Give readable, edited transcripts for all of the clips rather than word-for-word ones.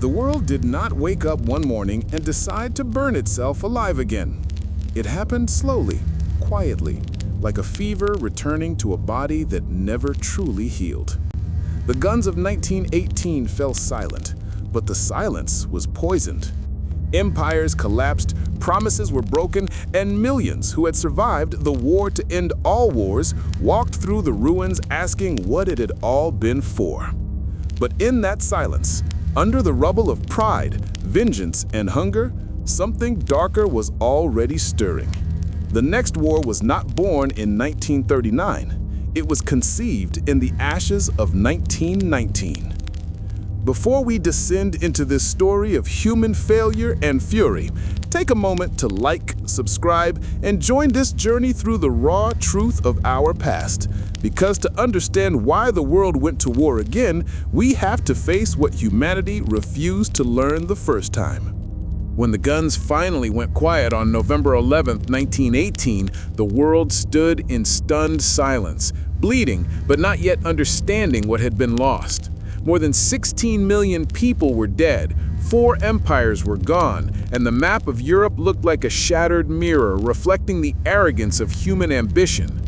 The world did not wake up one morning and decide to burn itself alive again. It happened slowly, quietly, like a fever returning to a body that never truly healed. The guns of 1918 fell silent, but the silence was poisoned. Empires collapsed, promises were broken, and millions who had survived the war to end all wars walked through the ruins asking what it had all been for. But in that silence, under the rubble of pride, vengeance, and hunger, something darker was already stirring. The next war was not born in 1939. It was conceived in the ashes of 1919. Before we descend into this story of human failure and fury, take a moment to like, subscribe, and join this journey through the raw truth of our past. Because to understand why the world went to war again, we have to face what humanity refused to learn the first time. When the guns finally went quiet on November 11, 1918, the world stood in stunned silence, bleeding but not yet understanding what had been lost. More than 16 million people were dead, 4 empires were gone, and the map of Europe looked like a shattered mirror reflecting the arrogance of human ambition.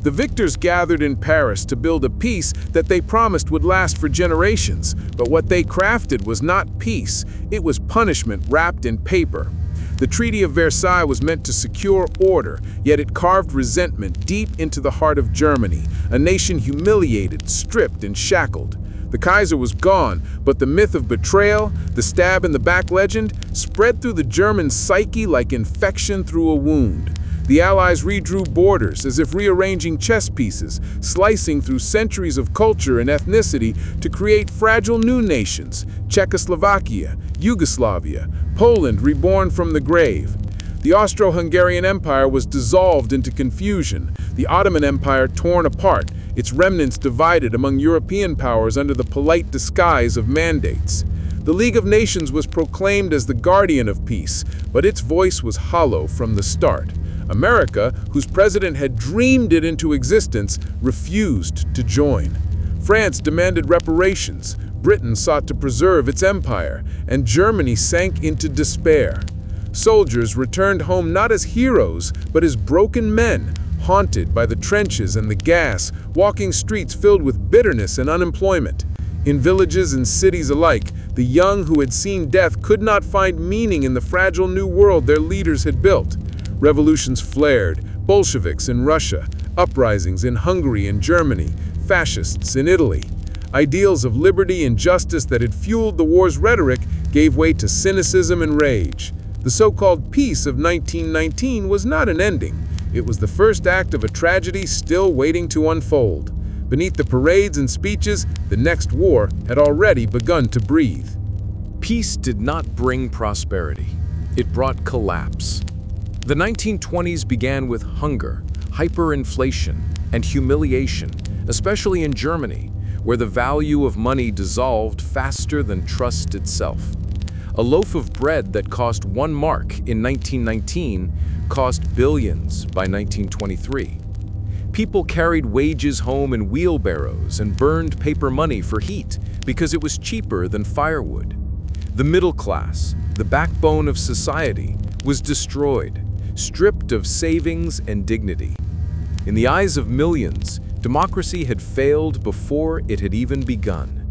The victors gathered in Paris to build a peace that they promised would last for generations, but what they crafted was not peace, it was punishment wrapped in paper. The Treaty of Versailles was meant to secure order, yet it carved resentment deep into the heart of Germany, a nation humiliated, stripped, and shackled. The Kaiser was gone, but the myth of betrayal, the stab in the back legend, spread through the German psyche like infection through a wound. The Allies redrew borders as if rearranging chess pieces, slicing through centuries of culture and ethnicity to create fragile new nations: Czechoslovakia, Yugoslavia, Poland reborn from the grave. The Austro-Hungarian Empire was dissolved into confusion, the Ottoman Empire torn apart, its remnants divided among European powers under the polite disguise of mandates. The League of Nations was proclaimed as the guardian of peace, but its voice was hollow from the start. America, whose president had dreamed it into existence, refused to join. France demanded reparations, Britain sought to preserve its empire, and Germany sank into despair. Soldiers returned home not as heroes, but as broken men, haunted by the trenches and the gas, walking streets filled with bitterness and unemployment. In villages and cities alike, the young who had seen death could not find meaning in the fragile new world their leaders had built. Revolutions flared, Bolsheviks in Russia, uprisings in Hungary and Germany, fascists in Italy. Ideals of liberty and justice that had fueled the war's rhetoric gave way to cynicism and rage. The so-called peace of 1919 was not an ending. It was the first act of a tragedy still waiting to unfold. Beneath the parades and speeches, the next war had already begun to breathe. Peace did not bring prosperity. It brought collapse. The 1920s began with hunger, hyperinflation, and humiliation, especially in Germany, where the value of money dissolved faster than trust itself. A loaf of bread that cost 1 mark in 1919 cost billions by 1923. People carried wages home in wheelbarrows and burned paper money for heat because it was cheaper than firewood. The middle class, the backbone of society, was destroyed, stripped of savings and dignity. In the eyes of millions, democracy had failed before it had even begun.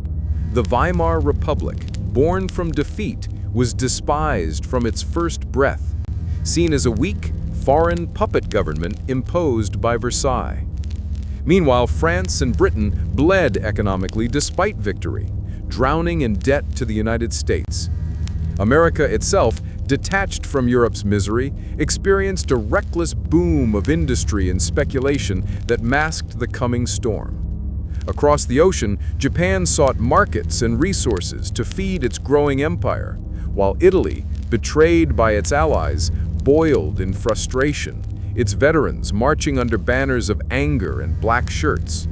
The Weimar Republic, born from defeat, was despised from its first breath, seen as a weak, foreign puppet government imposed by Versailles. Meanwhile, France and Britain bled economically despite victory, drowning in debt to the United States. America itself, detached from Europe's misery, experienced a reckless boom of industry and speculation that masked the coming storm. Across the ocean, Japan sought markets and resources to feed its growing empire, while Italy, betrayed by its allies, boiled in frustration, its veterans marching under banners of anger and black shirts.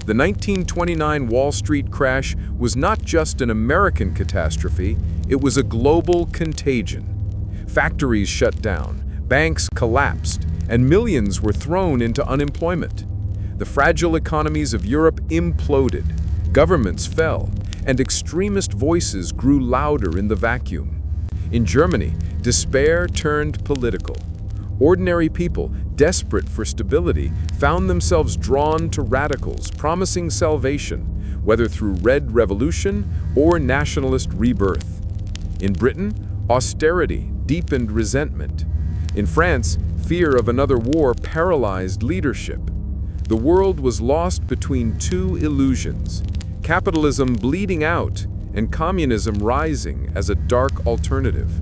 The 1929 Wall Street crash was not just an American catastrophe, it was a global contagion. Factories shut down, banks collapsed, and millions were thrown into unemployment. The fragile economies of Europe imploded, governments fell, and extremist voices grew louder in the vacuum. In Germany, despair turned political. Ordinary people, desperate for stability, found themselves drawn to radicals promising salvation, whether through Red Revolution or nationalist rebirth. In Britain, austerity deepened resentment. In France, fear of another war paralyzed leadership. The world was lost between two illusions: capitalism bleeding out and communism rising as a dark alternative.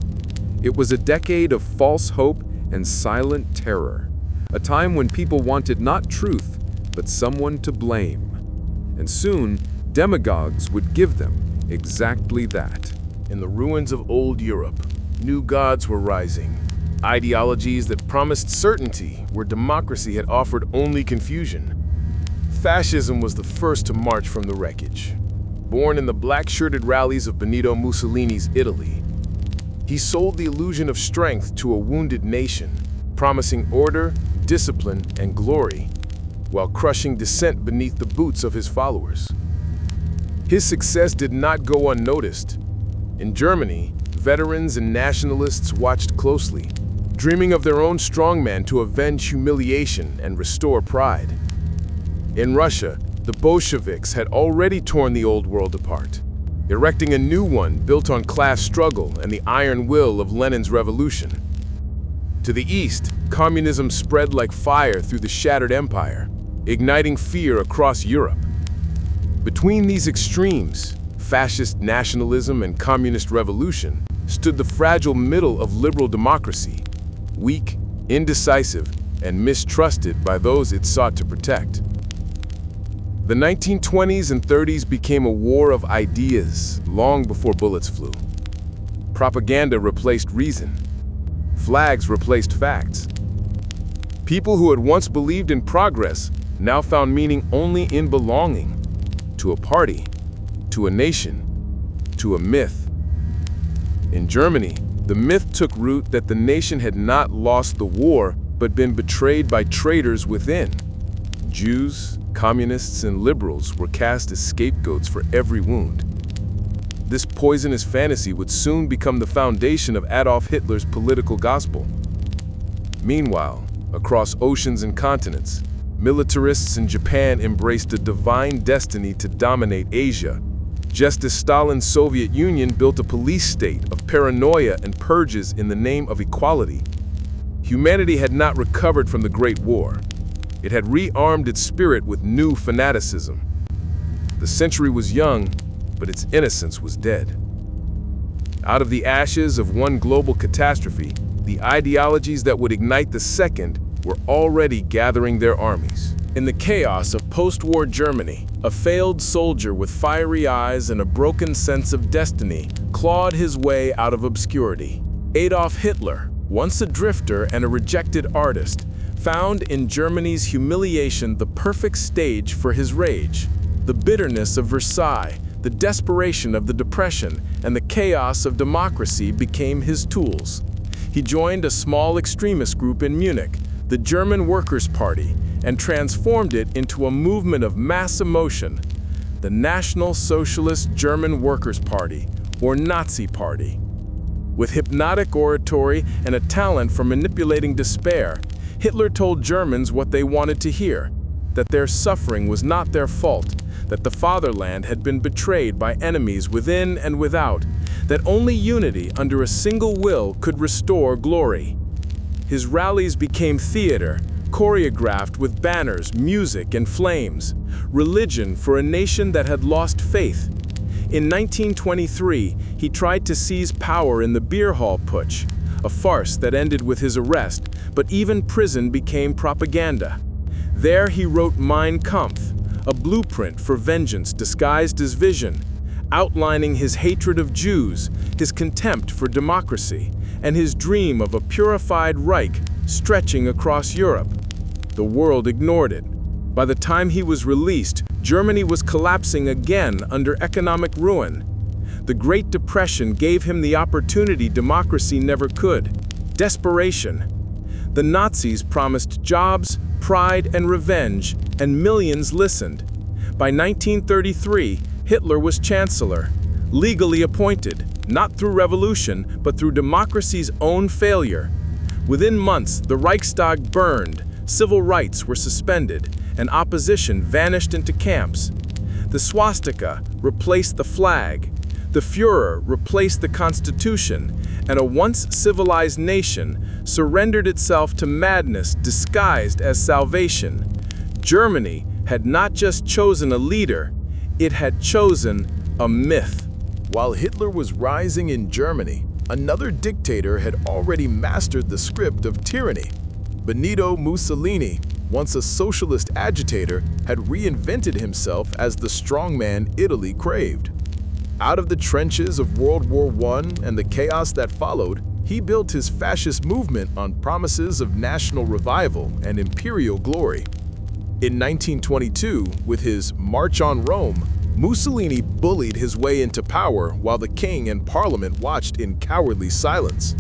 It was a decade of false hope and silent terror, a time when people wanted not truth, but someone to blame. And soon, demagogues would give them exactly that. In the ruins of old Europe, new gods were rising, ideologies that promised certainty where democracy had offered only confusion. Fascism was the first to march from the wreckage. Born in the black-shirted rallies of Benito Mussolini's Italy, he sold the illusion of strength to a wounded nation, promising order, discipline, and glory, while crushing dissent beneath the boots of his followers. His success did not go unnoticed. In Germany, veterans and nationalists watched closely, dreaming of their own strongman to avenge humiliation and restore pride. In Russia, the Bolsheviks had already torn the old world apart, erecting a new one built on class struggle and the iron will of Lenin's revolution. To the east, communism spread like fire through the shattered empire, igniting fear across Europe. Between these extremes, fascist nationalism and communist revolution, stood the fragile middle of liberal democracy, weak, indecisive, and mistrusted by those it sought to protect. The 1920s and 30s became a war of ideas long before bullets flew. Propaganda replaced reason. Flags replaced facts. People who had once believed in progress now found meaning only in belonging to a party, to a nation, to a myth. In Germany, the myth took root that the nation had not lost the war but been betrayed by traitors within. Jews, communists, and liberals were cast as scapegoats for every wound. This poisonous fantasy would soon become the foundation of Adolf Hitler's political gospel. Meanwhile, across oceans and continents, militarists in Japan embraced a divine destiny to dominate Asia, just as Stalin's Soviet Union built a police state of paranoia and purges in the name of equality. Humanity had not recovered from the Great War. It had rearmed its spirit with new fanaticism. The century was young, but its innocence was dead. Out of the ashes of one global catastrophe, the ideologies that would ignite the second were already gathering their armies. In the chaos of post-war Germany, a failed soldier with fiery eyes and a broken sense of destiny clawed his way out of obscurity. Adolf Hitler, once a drifter and a rejected artist, found in Germany's humiliation the perfect stage for his rage. The bitterness of Versailles, the desperation of the Depression, and the chaos of democracy became his tools. He joined a small extremist group in Munich, the German Workers' Party, and transformed it into a movement of mass emotion, the National Socialist German Workers' Party, or Nazi Party. With hypnotic oratory and a talent for manipulating despair, Hitler told Germans what they wanted to hear, that their suffering was not their fault, that the fatherland had been betrayed by enemies within and without, that only unity under a single will could restore glory. His rallies became theater, choreographed with banners, music, and flames, religion for a nation that had lost faith. In 1923, he tried to seize power in the beer hall putsch, a farce that ended with his arrest, but even prison became propaganda. There he wrote Mein Kampf, a blueprint for vengeance disguised as vision, outlining his hatred of Jews, his contempt for democracy, and his dream of a purified Reich stretching across Europe. The world ignored it. By the time he was released, Germany was collapsing again under economic ruin. The Great Depression gave him the opportunity democracy never could: desperation. The Nazis promised jobs, pride, and revenge, and millions listened. By 1933, Hitler was chancellor, legally appointed, not through revolution, but through democracy's own failure. Within months, the Reichstag burned, civil rights were suspended, and opposition vanished into camps. The swastika replaced the flag, the Führer replaced the Constitution, and a once civilized nation surrendered itself to madness disguised as salvation. Germany had not just chosen a leader, it had chosen a myth. While Hitler was rising in Germany, another dictator had already mastered the script of tyranny. Benito Mussolini, once a socialist agitator, had reinvented himself as the strongman Italy craved. Out of the trenches of World War I and the chaos that followed, he built his fascist movement on promises of national revival and imperial glory. In 1922, with his March on Rome, Mussolini bullied his way into power while the king and parliament watched in cowardly silence.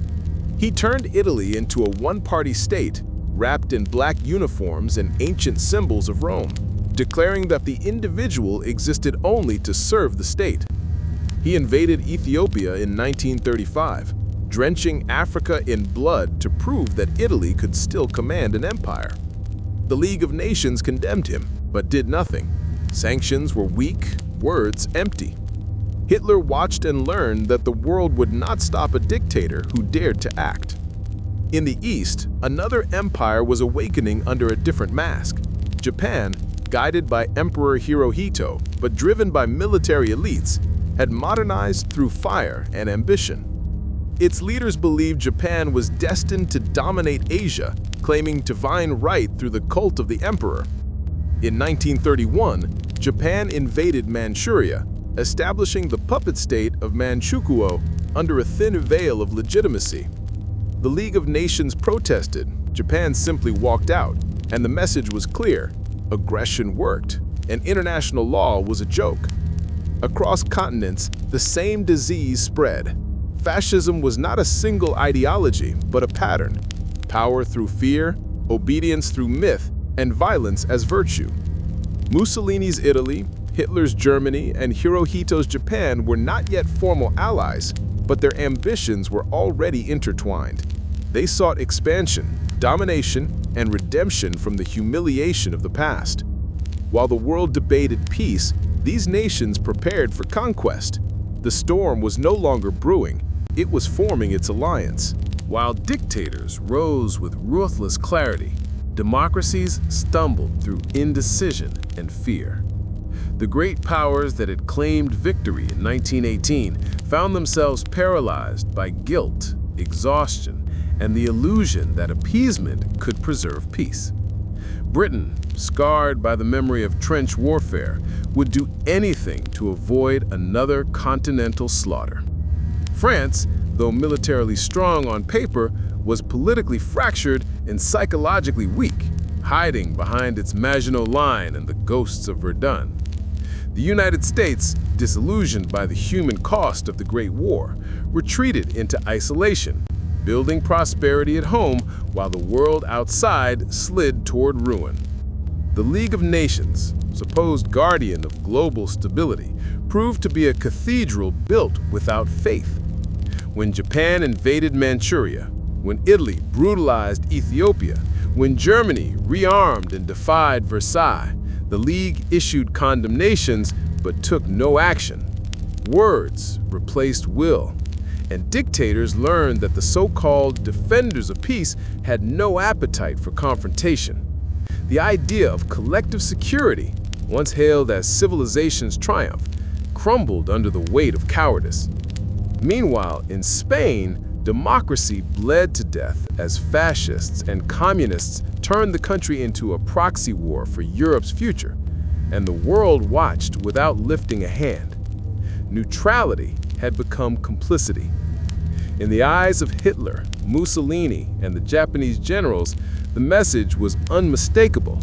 He turned Italy into a one-party state, wrapped in black uniforms and ancient symbols of Rome, declaring that the individual existed only to serve the state. He invaded Ethiopia in 1935, drenching Africa in blood to prove that Italy could still command an empire. The League of Nations condemned him, but did nothing. Sanctions were weak, words empty. Hitler watched and learned that the world would not stop a dictator who dared to act. In the East, another empire was awakening under a different mask. Japan, guided by Emperor Hirohito, but driven by military elites, had modernized through fire and ambition. Its leaders believed Japan was destined to dominate Asia, claiming divine right through the cult of the emperor. In 1931, Japan invaded Manchuria, establishing the puppet state of Manchukuo under a thin veil of legitimacy. The League of Nations protested, Japan simply walked out, and the message was clear: aggression worked, and international law was a joke. Across continents, the same disease spread. Fascism was not a single ideology, but a pattern. Power through fear, obedience through myth, and violence as virtue. Mussolini's Italy, Hitler's Germany, and Hirohito's Japan were not yet formal allies, but their ambitions were already intertwined. They sought expansion, domination, and redemption from the humiliation of the past. While the world debated peace, these nations prepared for conquest. The storm was no longer brewing, it was forming its alliance. While dictators rose with ruthless clarity, democracies stumbled through indecision and fear. The great powers that had claimed victory in 1918 found themselves paralyzed by guilt, exhaustion, and the illusion that appeasement could preserve peace. Britain, scarred by the memory of trench warfare, would do anything to avoid another continental slaughter. France, though militarily strong on paper, was politically fractured and psychologically weak, hiding behind its Maginot Line and the ghosts of Verdun. The United States, disillusioned by the human cost of the Great War, retreated into isolation, building prosperity at home while the world outside slid toward ruin. The League of Nations, supposed guardian of global stability, proved to be a cathedral built without faith. When Japan invaded Manchuria, when Italy brutalized Ethiopia, when Germany rearmed and defied Versailles, the League issued condemnations but took no action. Words replaced will, and dictators learned that the so-called defenders of peace had no appetite for confrontation. The idea of collective security, once hailed as civilization's triumph, crumbled under the weight of cowardice. Meanwhile, in Spain, democracy bled to death as fascists and communists turned the country into a proxy war for Europe's future, and the world watched without lifting a hand. Neutrality had become complicity. In the eyes of Hitler, Mussolini, and the Japanese generals, the message was unmistakable.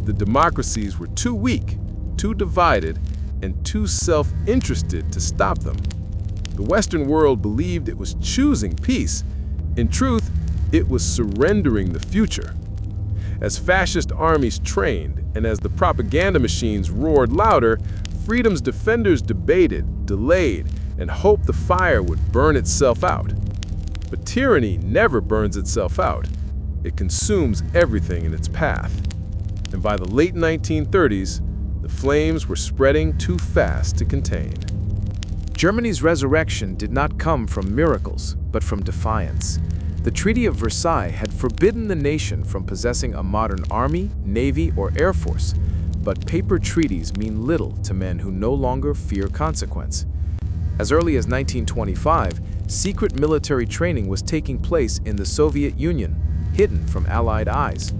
The democracies were too weak, too divided, and too self-interested to stop them. The Western world believed it was choosing peace. In truth, it was surrendering the future. As fascist armies trained and as the propaganda machines roared louder, freedom's defenders debated, delayed, and hoped the fire would burn itself out. But tyranny never burns itself out. It consumes everything in its path. And by the late 1930s, the flames were spreading too fast to contain. Germany's resurrection did not come from miracles, but from defiance. The Treaty of Versailles had forbidden the nation from possessing a modern army, navy, or air force, but paper treaties mean little to men who no longer fear consequence. As early as 1925, secret military training was taking place in the Soviet Union, hidden from Allied eyes.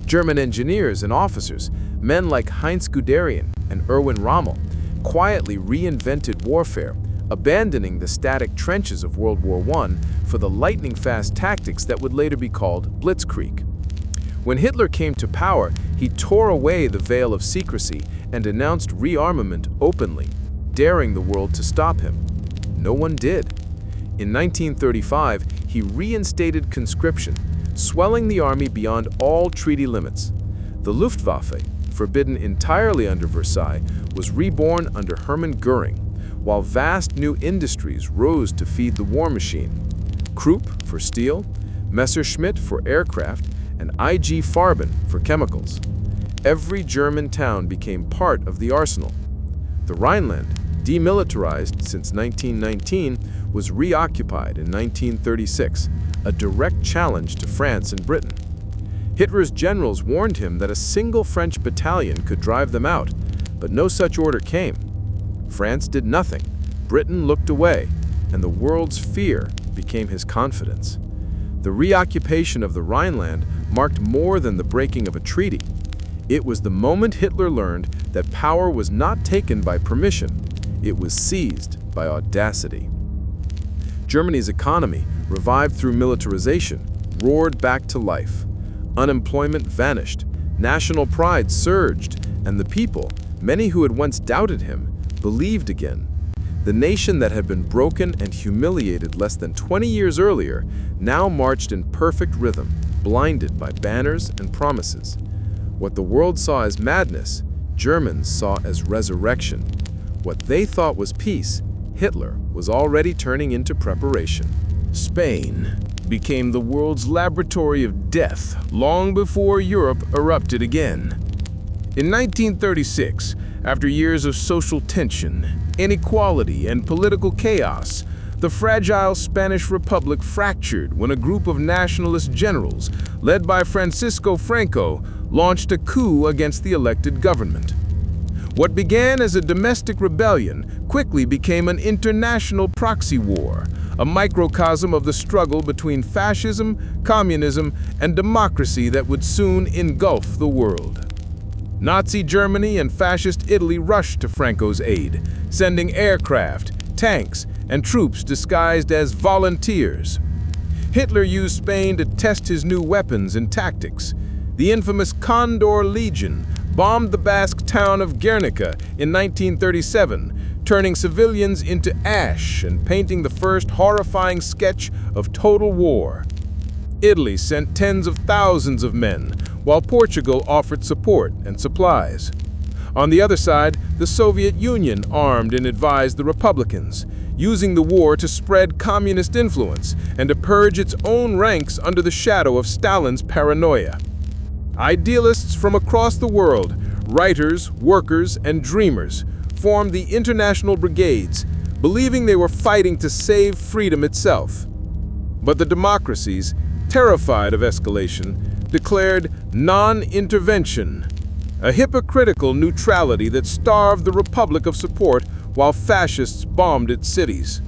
German engineers and officers, men like Heinz Guderian and Erwin Rommel, quietly reinvented warfare, abandoning the static trenches of World War I for the lightning-fast tactics that would later be called blitzkrieg. When Hitler came to power, he tore away the veil of secrecy and announced rearmament openly, daring the world to stop him. No one did. In 1935, he reinstated conscription, swelling the army beyond all treaty limits. The Luftwaffe, forbidden entirely under Versailles, was reborn under Hermann Göring, while vast new industries rose to feed the war machine. Krupp for steel, Messerschmitt for aircraft, and IG Farben for chemicals. Every German town became part of the arsenal. The Rhineland, demilitarized since 1919, was reoccupied in 1936, a direct challenge to France and Britain. Hitler's generals warned him that a single French battalion could drive them out, but no such order came. France did nothing, Britain looked away, and the world's fear became his confidence. The reoccupation of the Rhineland marked more than the breaking of a treaty. It was the moment Hitler learned that power was not taken by permission, it was seized by audacity. Germany's economy, revived through militarization, roared back to life. Unemployment vanished, national pride surged, and the people, many who had once doubted him, believed again. The nation that had been broken and humiliated less than 20 years earlier now marched in perfect rhythm, blinded by banners and promises. What the world saw as madness, Germans saw as resurrection. What they thought was peace, Hitler was already turning into preparation. Spain became the world's laboratory of death long before Europe erupted again. In 1936, after years of social tension, inequality, and political chaos, the fragile Spanish Republic fractured when a group of nationalist generals, led by Francisco Franco, launched a coup against the elected government. What began as a domestic rebellion quickly became an international proxy war, a microcosm of the struggle between fascism, communism, and democracy that would soon engulf the world. Nazi Germany and fascist Italy rushed to Franco's aid, sending aircraft, tanks, and troops disguised as volunteers. Hitler used Spain to test his new weapons and tactics. The infamous Condor Legion bombed the Basque town of Guernica in 1937, turning civilians into ash and painting the first horrifying sketch of total war. Italy sent tens of thousands of men, while Portugal offered support and supplies. On the other side, the Soviet Union armed and advised the Republicans, using the war to spread communist influence and to purge its own ranks under the shadow of Stalin's paranoia. Idealists from across the world, writers, workers, and dreamers, formed the international brigades, believing they were fighting to save freedom itself. But the democracies, terrified of escalation, declared non-intervention, a hypocritical neutrality that starved the Republic of support while fascists bombed its cities.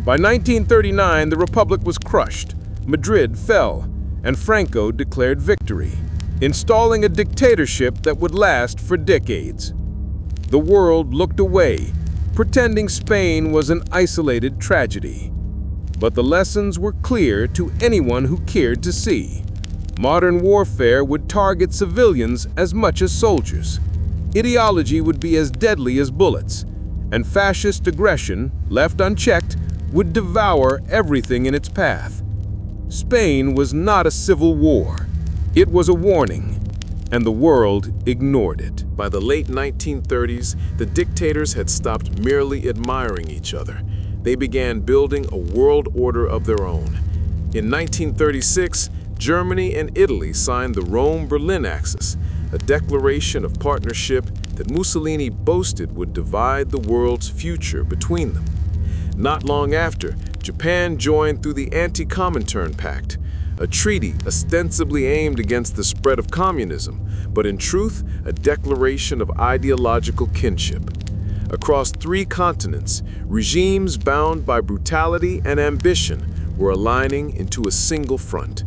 By 1939, the Republic was crushed, Madrid fell, and Franco declared victory, installing a dictatorship that would last for decades. The world looked away, pretending Spain was an isolated tragedy. But the lessons were clear to anyone who cared to see. Modern warfare would target civilians as much as soldiers. Ideology would be as deadly as bullets, and fascist aggression, left unchecked, would devour everything in its path. Spain was not a civil war. It was a warning, and the world ignored it. By the late 1930s, the dictators had stopped merely admiring each other. They began building a world order of their own. In 1936, Germany and Italy signed the Rome-Berlin Axis, a declaration of partnership that Mussolini boasted would divide the world's future between them. Not long after, Japan joined through the Anti-Comintern Pact, a treaty ostensibly aimed against the spread of communism, but in truth, a declaration of ideological kinship. Across 3 continents, regimes bound by brutality and ambition were aligning into a single front.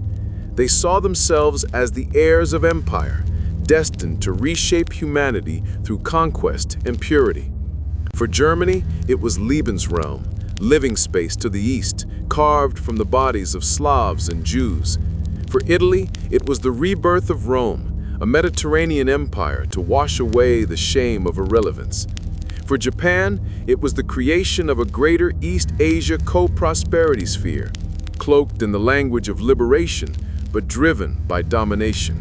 They saw themselves as the heirs of empire, destined to reshape humanity through conquest and purity. For Germany, it was Lebensraum, living space to the east, carved from the bodies of Slavs and Jews. For Italy, it was the rebirth of Rome, a Mediterranean empire to wash away the shame of irrelevance. For Japan, it was the creation of a greater East Asia co-prosperity sphere, cloaked in the language of liberation, but driven by domination.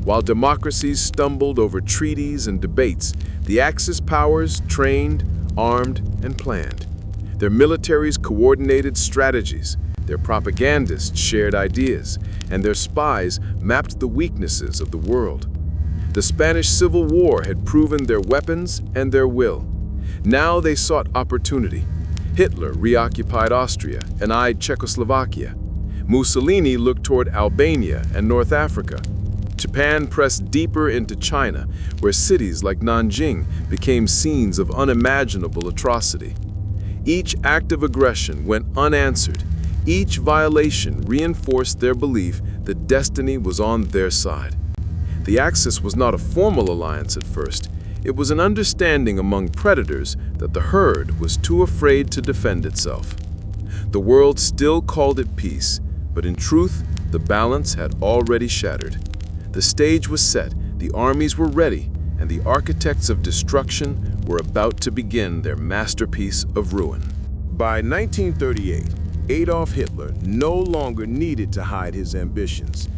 While democracies stumbled over treaties and debates, the Axis powers trained, armed, and planned. Their militaries coordinated strategies, their propagandists shared ideas, and their spies mapped the weaknesses of the world. The Spanish Civil War had proven their weapons and their will. Now they sought opportunity. Hitler reoccupied Austria and eyed Czechoslovakia. Mussolini looked toward Albania and North Africa. Japan pressed deeper into China, where cities like Nanjing became scenes of unimaginable atrocity. Each act of aggression went unanswered. Each violation reinforced their belief that destiny was on their side. The Axis was not a formal alliance at first. It was an understanding among predators that the herd was too afraid to defend itself. The world still called it peace, but in truth, the balance had already shattered. The stage was set, the armies were ready, and the architects of destruction were about to begin their masterpiece of ruin. By 1938, Adolf Hitler no longer needed to hide his ambitions.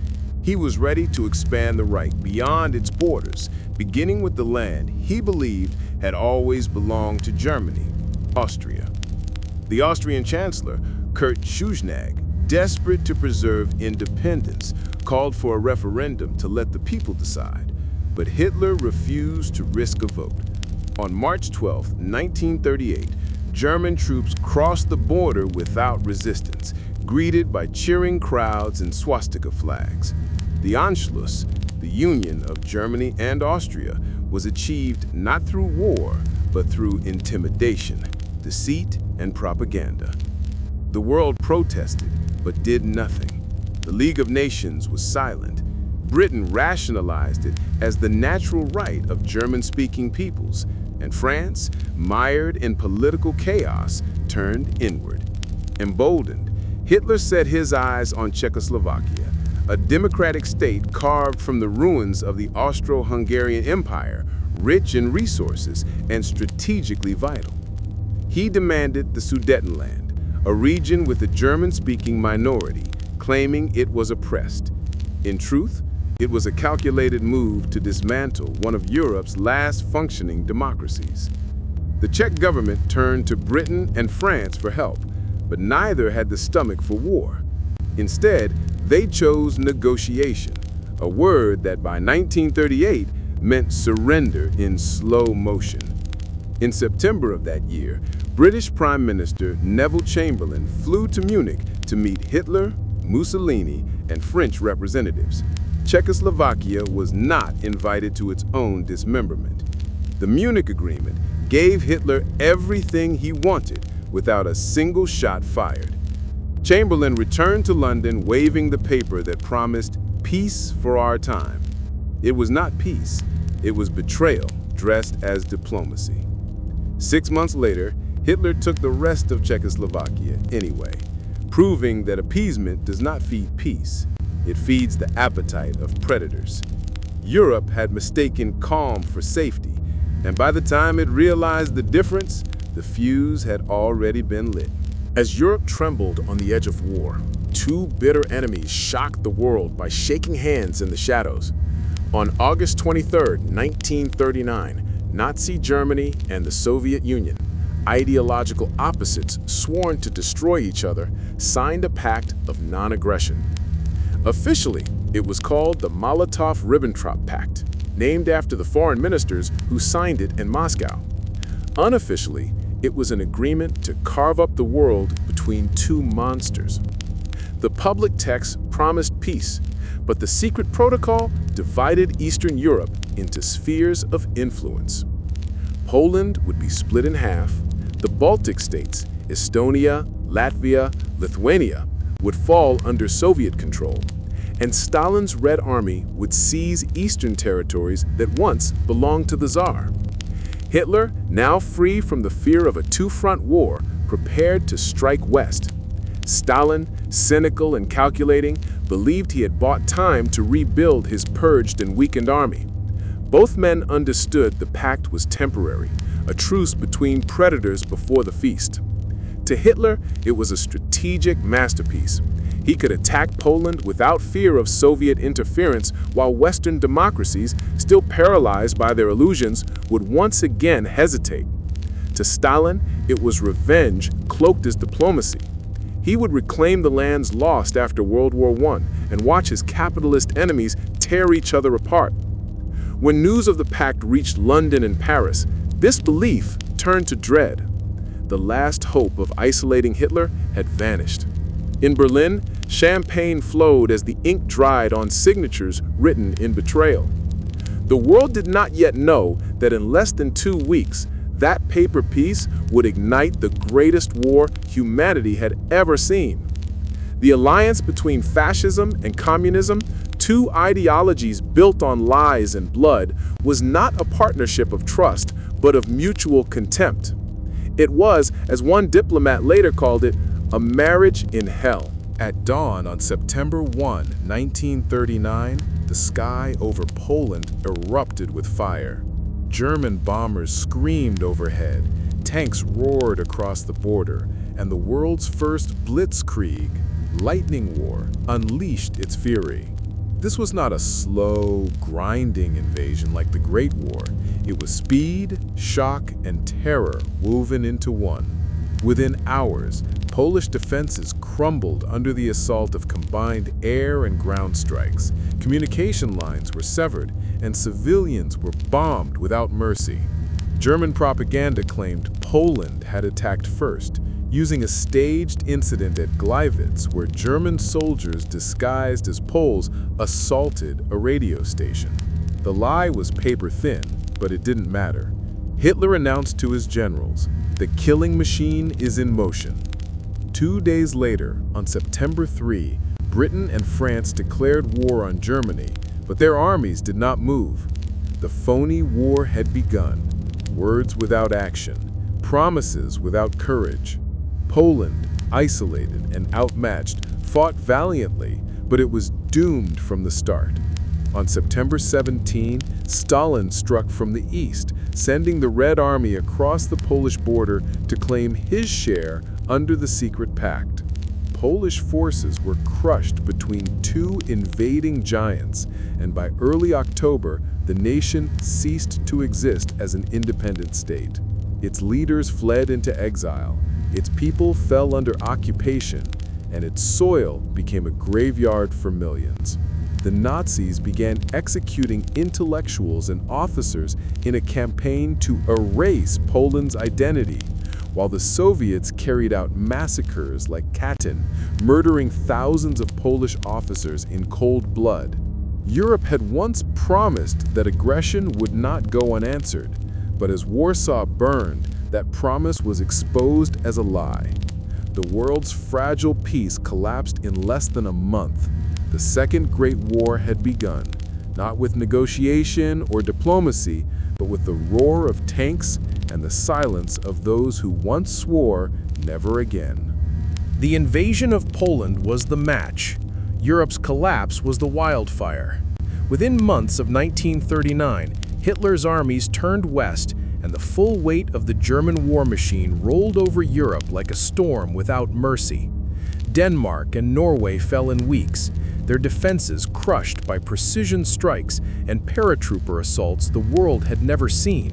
He was ready to expand the Reich beyond its borders, beginning with the land he believed had always belonged to Germany, Austria. The Austrian Chancellor, Kurt Schuschnigg, desperate to preserve independence, called for a referendum to let the people decide. But Hitler refused to risk a vote. On March 12, 1938, German troops crossed the border without resistance, greeted by cheering crowds and swastika flags. The Anschluss, the union of Germany and Austria, was achieved not through war, but through intimidation, deceit, and propaganda. The world protested, but did nothing. The League of Nations was silent. Britain rationalized it as the natural right of German-speaking peoples, and France, mired in political chaos, turned inward. Emboldened, Hitler set his eyes on Czechoslovakia, a democratic state carved from the ruins of the Austro-Hungarian Empire, rich in resources and strategically vital. He demanded the Sudetenland, a region with a German-speaking minority, claiming it was oppressed. In truth, it was a calculated move to dismantle one of Europe's last functioning democracies. The Czech government turned to Britain and France for help, but neither had the stomach for war. Instead, they chose negotiation, a word that by 1938 meant surrender in slow motion. In September of that year, British Prime Minister Neville Chamberlain flew to Munich to meet Hitler, Mussolini, and French representatives. Czechoslovakia was not invited to its own dismemberment. The Munich Agreement gave Hitler everything he wanted without a single shot fired. Chamberlain returned to London waving the paper that promised peace for our time. It was not peace, it was betrayal dressed as diplomacy. 6 months later, Hitler took the rest of Czechoslovakia anyway, proving that appeasement does not feed peace. It feeds the appetite of predators. Europe had mistaken calm for safety, and by the time it realized the difference, the fuse had already been lit. As Europe trembled on the edge of war, 2 bitter enemies shocked the world by shaking hands in the shadows. On August 23, 1939, Nazi Germany and the Soviet Union, ideological opposites sworn to destroy each other, signed a pact of non-aggression. Officially, it was called the Molotov-Ribbentrop Pact, named after the foreign ministers who signed it in Moscow. Unofficially, it was an agreement to carve up the world between two monsters. The public text promised peace, but the secret protocol divided Eastern Europe into spheres of influence. Poland would be split in half, the Baltic states, Estonia, Latvia, Lithuania, would fall under Soviet control, and Stalin's Red Army would seize eastern territories that once belonged to the Tsar. Hitler, now free from the fear of a two-front war, prepared to strike west. Stalin, cynical and calculating, believed he had bought time to rebuild his purged and weakened army. Both men understood the pact was temporary, a truce between predators before the feast. To Hitler, it was a strategic masterpiece. He could attack Poland without fear of Soviet interference, while Western democracies, still paralyzed by their illusions, would once again hesitate. To Stalin, it was revenge cloaked as diplomacy. He would reclaim the lands lost after World War I and watch his capitalist enemies tear each other apart. When news of the pact reached London and Paris, this belief turned to dread. The last hope of isolating Hitler had vanished. In Berlin, champagne flowed as the ink dried on signatures written in betrayal. The world did not yet know that in less than 2 weeks, that paper peace would ignite the greatest war humanity had ever seen. The alliance between fascism and communism, two ideologies built on lies and blood, was not a partnership of trust, but of mutual contempt. It was, as one diplomat later called it, a marriage in hell. At dawn on September 1, 1939, the sky over Poland erupted with fire. German bombers screamed overhead, tanks roared across the border, and the world's first blitzkrieg, lightning war, unleashed its fury. This was not a slow, grinding invasion like the Great War. It was speed, shock, and terror woven into one. Within hours, Polish defenses crumbled under the assault of combined air and ground strikes. Communication lines were severed, and civilians were bombed without mercy. German propaganda claimed Poland had attacked first, using a staged incident at Gliwice where German soldiers disguised as Poles assaulted a radio station. The lie was paper thin, but it didn't matter. Hitler announced to his generals, "The killing machine is in motion." 2 days later, on September 3, Britain and France declared war on Germany, but their armies did not move. The phony war had begun. Words without action, promises without courage. Poland, isolated and outmatched, fought valiantly, but it was doomed from the start. On September 17, Stalin struck from the east, sending the Red Army across the Polish border to claim his share under the secret pact. Polish forces were crushed between two invading giants, and by early October, the nation ceased to exist as an independent state. Its leaders fled into exile, its people fell under occupation, and its soil became a graveyard for millions. The Nazis began executing intellectuals and officers in a campaign to erase Poland's identity, while the Soviets carried out massacres like Katyn, murdering thousands of Polish officers in cold blood. Europe had once promised that aggression would not go unanswered, but as Warsaw burned, that promise was exposed as a lie. The world's fragile peace collapsed in less than a month. The Second Great War had begun, not with negotiation or diplomacy, but with the roar of tanks and the silence of those who once swore never again. The invasion of Poland was the match. Europe's collapse was the wildfire. Within months of 1939, Hitler's armies turned west, and the full weight of the German war machine rolled over Europe like a storm without mercy. Denmark and Norway fell in weeks, their defenses crushed by precision strikes and paratrooper assaults the world had never seen.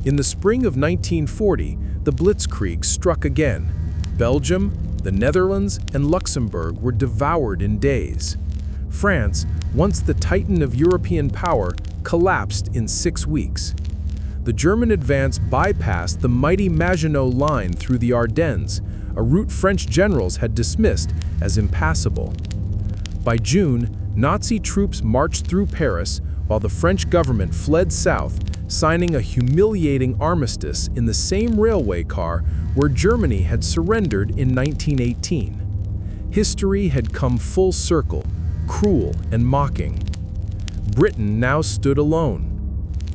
In the spring of 1940, the Blitzkrieg struck again. Belgium, the Netherlands, and Luxembourg were devoured in days. France, once the titan of European power, collapsed in 6 weeks. The German advance bypassed the mighty Maginot Line through the Ardennes, a route French generals had dismissed as impassable. By June, Nazi troops marched through Paris while the French government fled south, signing a humiliating armistice in the same railway car where Germany had surrendered in 1918. History had come full circle, cruel and mocking. Britain now stood alone.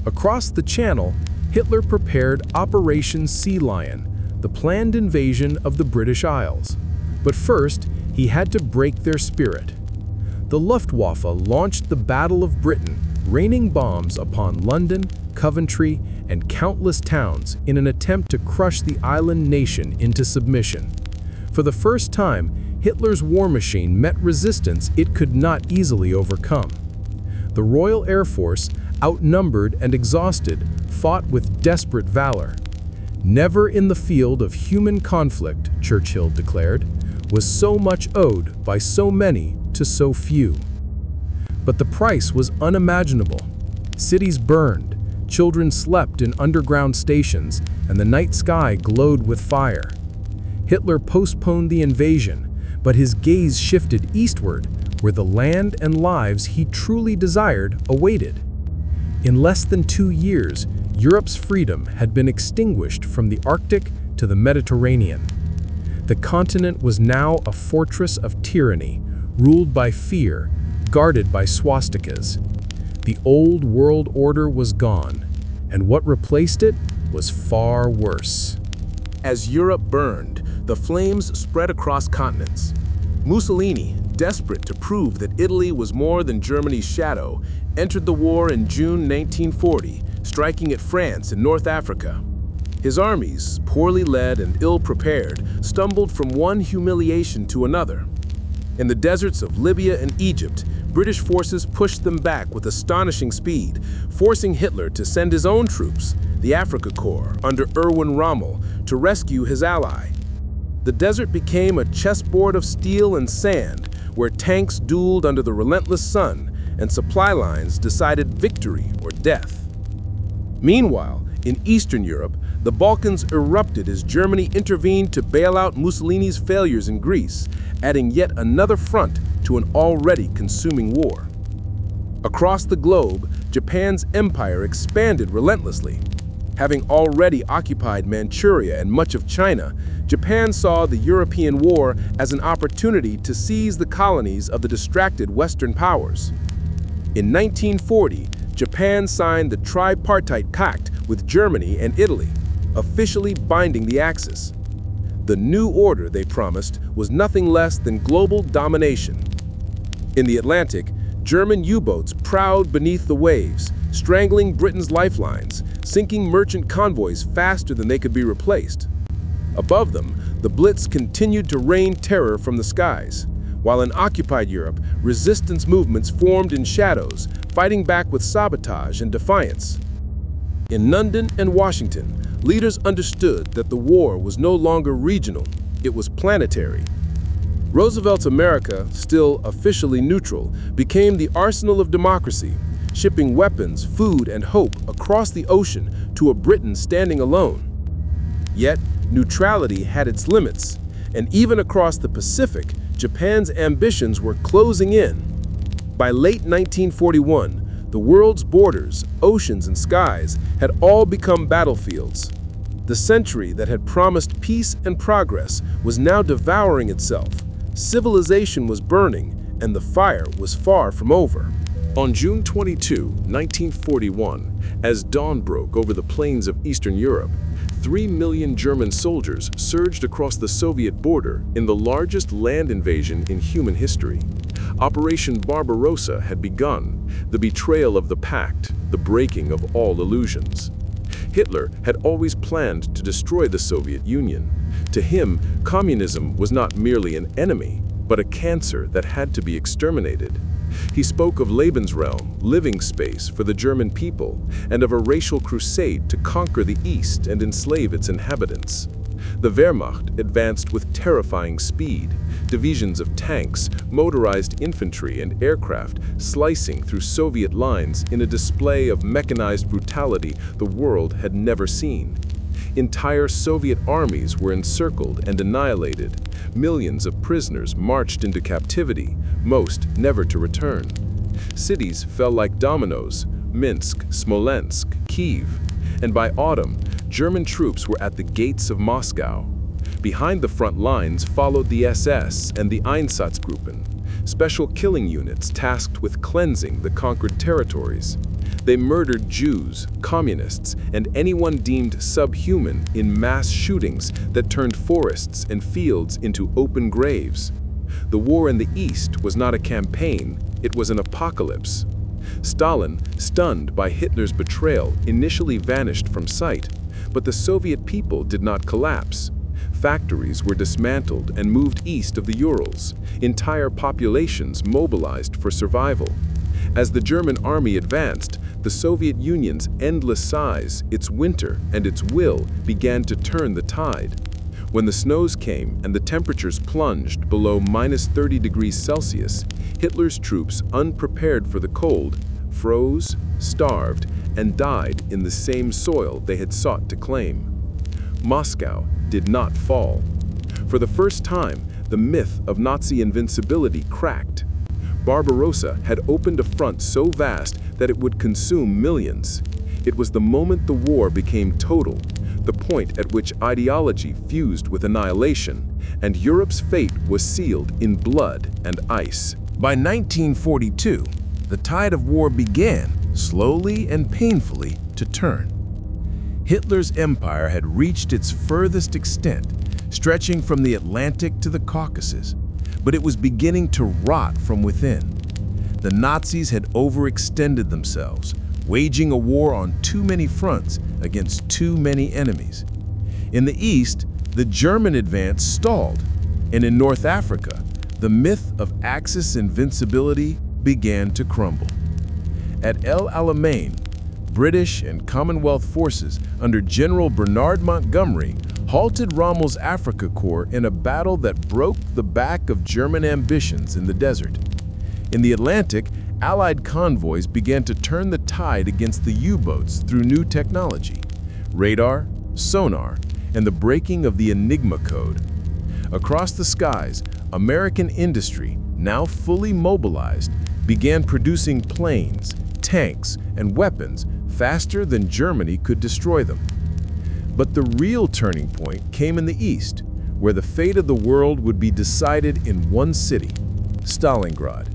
Across the Channel, Hitler prepared Operation Sea Lion, the planned invasion of the British Isles. But first, he had to break their spirit. The Luftwaffe launched the Battle of Britain, raining bombs upon London, Coventry, and countless towns in an attempt to crush the island nation into submission. For the first time, Hitler's war machine met resistance it could not easily overcome. The Royal Air Force, outnumbered and exhausted, fought with desperate valor. Never in the field of human conflict, Churchill declared, was so much owed by so many to so few. But the price was unimaginable. Cities burned, children slept in underground stations, and the night sky glowed with fire. Hitler postponed the invasion, but his gaze shifted eastward, where the land and lives he truly desired awaited. In less than 2 years, Europe's freedom had been extinguished from the Arctic to the Mediterranean. The continent was now a fortress of tyranny, ruled by fear, guarded by swastikas. The old world order was gone, and what replaced it was far worse. As Europe burned, the flames spread across continents. Mussolini, desperate to prove that Italy was more than Germany's shadow, entered the war in June 1940, striking at France in North Africa. His armies, poorly led and ill-prepared, stumbled from one humiliation to another. In the deserts of Libya and Egypt, British forces pushed them back with astonishing speed, forcing Hitler to send his own troops, the Afrika Korps, under Erwin Rommel, to rescue his ally. The desert became a chessboard of steel and sand, where tanks dueled under the relentless sun, and supply lines decided victory or death. Meanwhile, in Eastern Europe, the Balkans erupted as Germany intervened to bail out Mussolini's failures in Greece, adding yet another front to an already consuming war. Across the globe, Japan's empire expanded relentlessly. Having already occupied Manchuria and much of China, Japan saw the European war as an opportunity to seize the colonies of the distracted Western powers. In 1940, Japan signed the Tripartite Pact with Germany and Italy, officially binding the Axis. The new order, they promised, was nothing less than global domination. In the Atlantic, German U-boats prowled beneath the waves, strangling Britain's lifelines, sinking merchant convoys faster than they could be replaced. Above them, the Blitz continued to rain terror from the skies, while in occupied Europe, resistance movements formed in shadows, fighting back with sabotage and defiance. In London and Washington, leaders understood that the war was no longer regional, it was planetary. Roosevelt's America, still officially neutral, became the arsenal of democracy, shipping weapons, food, and hope across the ocean to a Britain standing alone. Yet, neutrality had its limits, and even across the Pacific, Japan's ambitions were closing in. By late 1941, the world's borders, oceans, and skies had all become battlefields. The century that had promised peace and progress was now devouring itself. Civilization was burning, and the fire was far from over. On June 22, 1941, as dawn broke over the plains of Eastern Europe, 3 million German soldiers surged across the Soviet border in the largest land invasion in human history. Operation Barbarossa had begun, the betrayal of the pact, the breaking of all illusions. Hitler had always planned to destroy the Soviet Union, To him, communism was not merely an enemy, but a cancer that had to be exterminated. He spoke of Lebensraum, living space for the German people, and of a racial crusade to conquer the East and enslave its inhabitants. The Wehrmacht advanced with terrifying speed, divisions of tanks, motorized infantry, and aircraft slicing through Soviet lines in a display of mechanized brutality the world had never seen. Entire Soviet armies were encircled and annihilated. Millions of prisoners marched into captivity, most never to return. Cities fell like dominoes: Minsk, Smolensk, Kyiv. And by autumn, German troops were at the gates of Moscow. Behind the front lines followed the SS and the Einsatzgruppen, special killing units tasked with cleansing the conquered territories. They murdered Jews, communists, and anyone deemed subhuman in mass shootings that turned forests and fields into open graves. The war in the East was not a campaign, it was an apocalypse. Stalin, stunned by Hitler's betrayal, initially vanished from sight, but the Soviet people did not collapse. Factories were dismantled and moved east of the Urals, entire populations mobilized for survival. As the German army advanced, the Soviet Union's endless size, its winter, and its will began to turn the tide. When the snows came and the temperatures plunged below -30 degrees Celsius, Hitler's troops, unprepared for the cold, froze, starved, and died in the same soil they had sought to claim. Moscow did not fall. For the first time, the myth of Nazi invincibility cracked. Barbarossa had opened a front so vast that it would consume millions. It was the moment the war became total, the point at which ideology fused with annihilation, and Europe's fate was sealed in blood and ice. By 1942, the tide of war began, slowly and painfully, to turn. Hitler's empire had reached its furthest extent, stretching from the Atlantic to the Caucasus, but it was beginning to rot from within. The Nazis had overextended themselves, waging a war on too many fronts against too many enemies. In the East, the German advance stalled, and in North Africa, the myth of Axis invincibility began to crumble. At El Alamein, British and Commonwealth forces under General Bernard Montgomery halted Rommel's Africa Corps in a battle that broke the back of German ambitions in the desert. In the Atlantic, Allied convoys began to turn the tide against the U-boats through new technology: radar, sonar, and the breaking of the Enigma code. Across the skies, American industry, now fully mobilized, began producing planes, tanks, and weapons faster than Germany could destroy them. But the real turning point came in the East, where the fate of the world would be decided in one city: Stalingrad.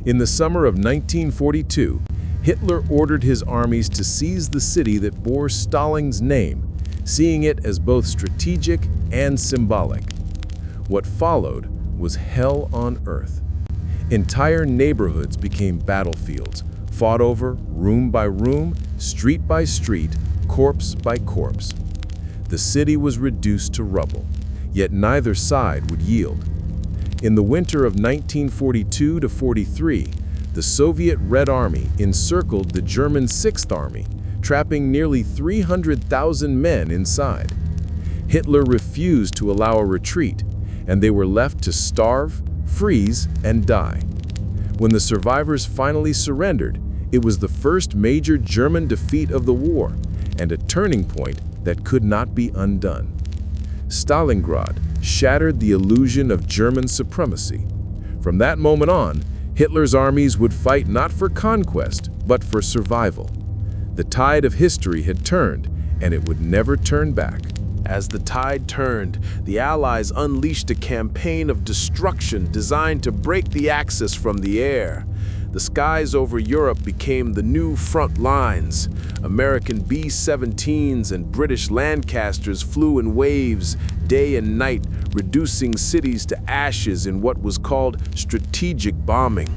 In the summer of 1942, Hitler ordered his armies to seize the city that bore Stalin's name, seeing it as both strategic and symbolic. What followed was hell on earth. Entire neighborhoods became battlefields, fought over room by room, street by street, corpse by corpse. The city was reduced to rubble, yet neither side would yield. In the winter of 1942 to 43, the Soviet Red Army encircled the German Sixth Army, trapping nearly 300,000 men inside. Hitler refused to allow a retreat, and they were left to starve, freeze, and die. When the survivors finally surrendered, it was the first major German defeat of the war, and a turning point that could not be undone. Stalingrad shattered the illusion of German supremacy. From that moment on, Hitler's armies would fight not for conquest, but for survival. The tide of history had turned, and it would never turn back. As the tide turned, the Allies unleashed a campaign of destruction designed to break the Axis from the air. The skies over Europe became the new front lines. American B-17s and British Lancasters flew in waves, day and night, reducing cities to ashes in what was called strategic bombing.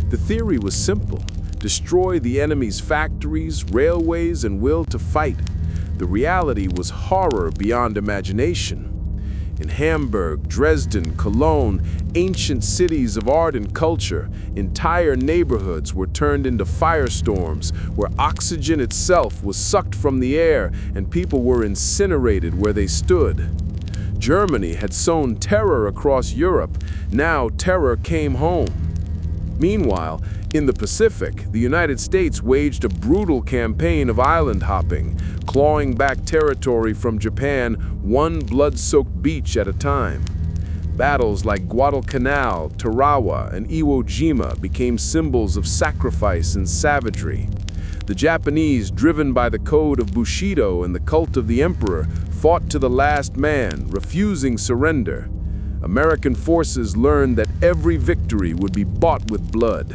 The theory was simple: destroy the enemy's factories, railways, and will to fight. The reality was horror beyond imagination. In Hamburg, Dresden, Cologne, ancient cities of art and culture, entire neighborhoods were turned into firestorms where oxygen itself was sucked from the air and people were incinerated where they stood. Germany had sown terror across Europe. Now terror came home. Meanwhile, in the Pacific, the United States waged a brutal campaign of island hopping, clawing back territory from Japan one blood-soaked beach at a time. Battles like Guadalcanal, Tarawa, and Iwo Jima became symbols of sacrifice and savagery. The Japanese, driven by the code of Bushido and the cult of the emperor, fought to the last man, refusing surrender. American forces learned that every victory would be bought with blood.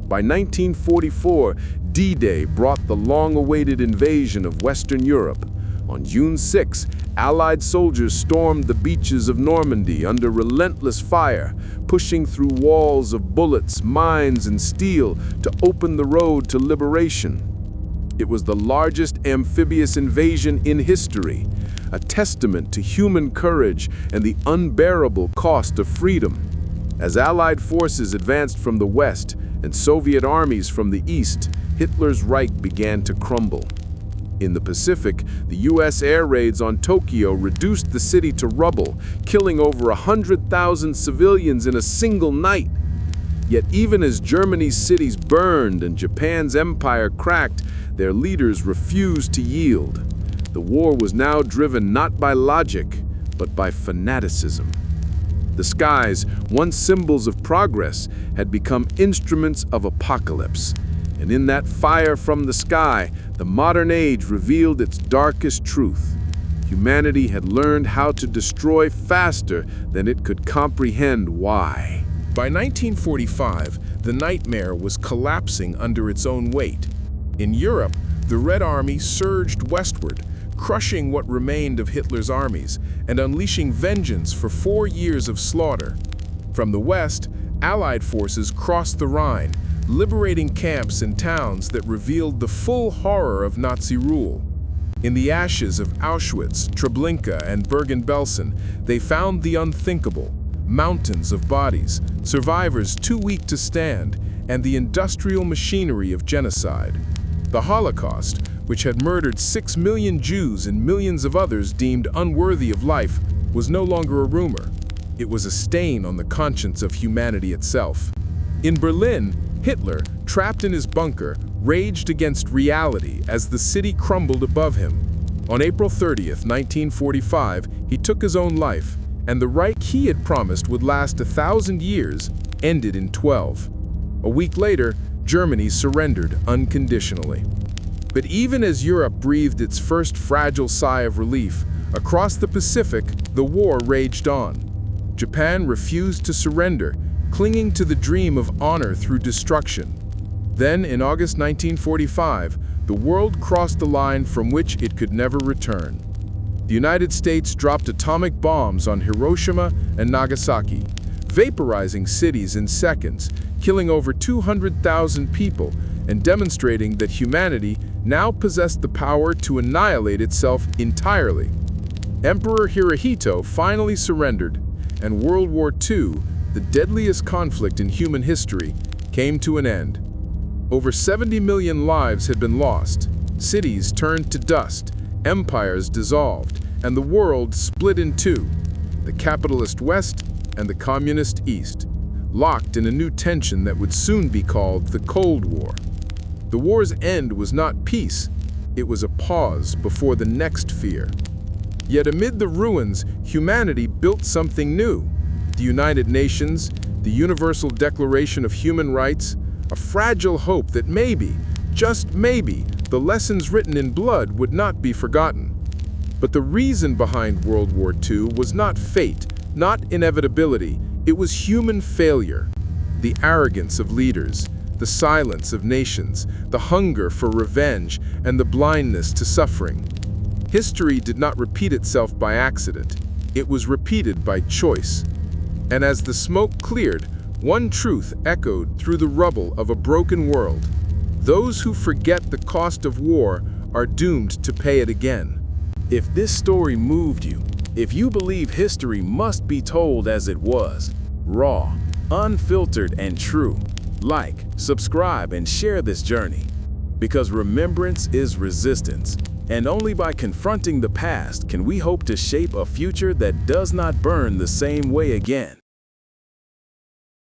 By 1944, D-Day brought the long-awaited invasion of Western Europe. On June 6, Allied soldiers stormed the beaches of Normandy under relentless fire, pushing through walls of bullets, mines, and steel to open the road to liberation. It was the largest amphibious invasion in history, a testament to human courage and the unbearable cost of freedom. As Allied forces advanced from the west and Soviet armies from the east, Hitler's Reich began to crumble. In the Pacific, the U.S. air raids on Tokyo reduced the city to rubble, killing over 100,000 civilians in a single night. Yet even as Germany's cities burned and Japan's empire cracked, their leaders refused to yield. The war was now driven not by logic, but by fanaticism. The skies, once symbols of progress, had become instruments of apocalypse. And in that fire from the sky, the modern age revealed its darkest truth. Humanity had learned how to destroy faster than it could comprehend why. By 1945, the nightmare was collapsing under its own weight. In Europe, the Red Army surged westward, crushing what remained of Hitler's armies and unleashing vengeance for 4 years of slaughter. From the west, Allied forces crossed the Rhine, liberating camps and towns that revealed the full horror of Nazi rule. In the ashes of Auschwitz, Treblinka, and Bergen-Belsen, they found the unthinkable: mountains of bodies, survivors too weak to stand, and the industrial machinery of genocide. The Holocaust, which had murdered 6 million Jews and millions of others deemed unworthy of life, was no longer a rumor. It was a stain on the conscience of humanity itself. In Berlin, Hitler, trapped in his bunker, raged against reality as the city crumbled above him. On April 30th, 1945, he took his own life, and the Reich he had promised would last 1,000 years ended in 12. A week later, Germany surrendered unconditionally. But even as Europe breathed its first fragile sigh of relief, across the Pacific, the war raged on. Japan refused to surrender, clinging to the dream of honor through destruction. Then, in August 1945, the world crossed the line from which it could never return. The United States dropped atomic bombs on Hiroshima and Nagasaki, vaporizing cities in seconds, killing over 200,000 people, and demonstrating that humanity now possessed the power to annihilate itself entirely. Emperor Hirohito finally surrendered, and World War II, the deadliest conflict in human history, came to an end. Over 70 million lives had been lost, cities turned to dust, empires dissolved, and the world split in two, the capitalist West and the communist East, locked in a new tension that would soon be called the Cold War. The war's end was not peace, it was a pause before the next fear. Yet amid the ruins, humanity built something new. The United Nations, the Universal Declaration of Human Rights, a fragile hope that maybe, just maybe, the lessons written in blood would not be forgotten. But the reason behind World War II was not fate, not inevitability, it was human failure. The arrogance of leaders, the silence of nations, the hunger for revenge, and the blindness to suffering. History did not repeat itself by accident, it was repeated by choice. And as the smoke cleared, one truth echoed through the rubble of a broken world. Those who forget the cost of war are doomed to pay it again. If this story moved you, If you believe history must be told as it was, raw, unfiltered, and true, like, subscribe, and share this journey. Because remembrance is resistance, and only by confronting the past can we hope to shape a future that does not burn the same way again.